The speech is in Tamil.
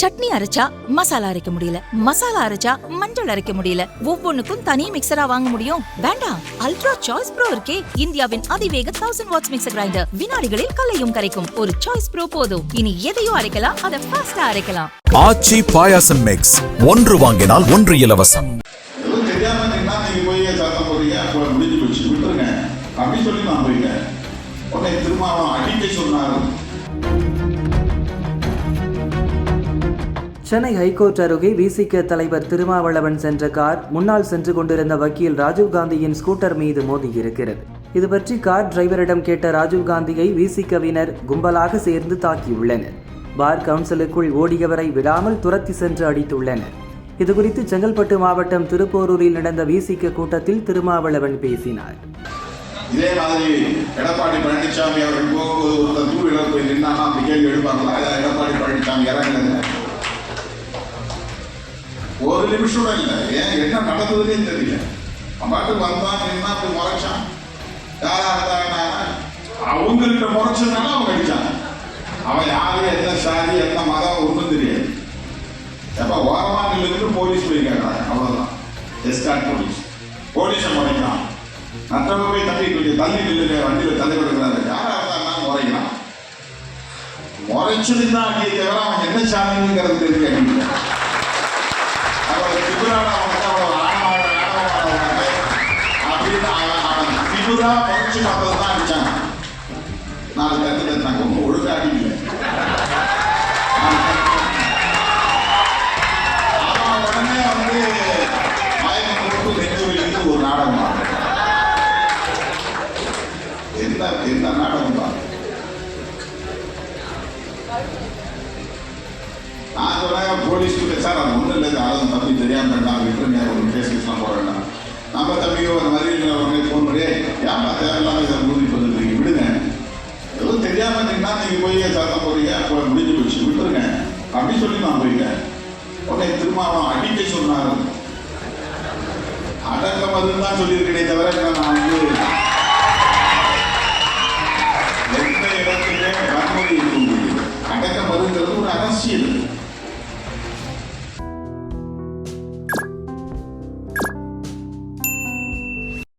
சட்னி அரைச்சா மசாலா அரைக்க முடியல, மசாலா அரைச்சா மஞ்சள் அரைக்க முடியல, ஒவ்வொன்னுக்கும் தனி மிக்சரா வாங்க முடியும்? வேண்டாம், அல்ட்ரா சாய்ஸ் ப்ரோ இருக்கே, இந்தியாவின் அதிவேக 1000 வாட்ஸ் மிக்சர் கிரைண்டர், வினாடிகளில் கல்லையும் கரைக்கும் ஒரு சாய்ஸ் ப்ரோ போதும். இனி எதையும் அரைக்கலாம், அதை ஃபாஸ்டா அரைக்கலாம். ஆச்சி பாயாசம் மிக்ஸ், ஒன்று வாங்கினால் ஒன்று இலவசம். சென்னை ஹைகோர்ட் அருகே விசிக தலைவர் திருமாவளவன் சென்ற கார் முன்னால் சென்று கொண்டிருந்த வக்கீல் ராஜீவ்காந்தியின் ஸ்கூட்டர் மீது மோதியிருக்கிறது. இது பற்றி கார் டிரைவரிடம் கேட்ட ராஜீவ்காந்தியை விசிகவினர் கும்பலாக சேர்ந்து தாக்கியுள்ளனர். பார் கவுன்சிலுக்குள் ஓடியவரை விடாமல் துரத்தி சென்று அடித்துள்ளனர். இதுகுறித்து செங்கல்பட்டு மாவட்டம் திருப்போரூரில் நடந்த விசிக கூட்டத்தில் திருமாவளவன் பேசினார். இதே மாதிரி எடப்பாடி பழனிசாமி அவர்கள் போகும்போது ஒருத்தர் டூ வீலர் போய் நின்னா அந்த கேள்வி எடுப்பாங்களா? எடப்பாடி பழனிசாமி இறங்குனது ஒரு நிமிஷம் இல்லை. ஏன் என்ன நடந்ததுன்னே தெரியல. பாட்டு வந்தான் நின்னா அப்படி முறைச்சான். யாரா இருந்தாங்கன்னா அவங்கள்ட்ட முறைச்சதுனால அவங்க அடிச்சாங்க. அவன் யாரு, என்ன சாதி, என்ன மதம் ஒன்றும் தெரியாது. எப்ப ஓரமாக இருந்து போலீஸ் போய் கேட்கறாங்க, அவ்வளவுதான். எஸ்கார்ட் போலீஸை முறைக்கிறான். மற்றவங்க போய் தள்ளி கொஞ்சம் தள்ளி நில்லுங்க, வண்டியில் தள்ளி கொடுக்குறாரு. யாரா இருந்தாங்கன்னா முறைக்கிறான். முறைச்சதுதான் அடியை தவிர அவன் என்ன சாதிங்கிறது தெரியல. ஒரு நாடகம் என்ன நாடகம் தான். நான் சொல்றேன் போலீஸ் சார், அது ஒன்றும் இல்லை, யாரும் தம்பி தெரியாம விட்டுருங்க, ஒரு கேஸ்லாம் போட வேண்டாம். நம்ம தம்பியோ ஒரு மறியல் உடனே ஃபோன் பண்ணி ஏமா தேவையில்லாம இதை மூடி பண்ணிருக்கீங்க, விடுங்க. எதுவும் தெரியாம இருந்தீங்கன்னா நீங்க போய் சத்தம் போறீங்க, முடிஞ்சு போச்சு, விட்டுருங்க அப்படின்னு சொல்லி நான் போயிட்டேன். உடனே திரும்ப அவன் அடிக்க சொன்னாரு. அடக்கம் அதுன்னு தான் சொல்லியிருக்கேனே தவிர நான் வந்து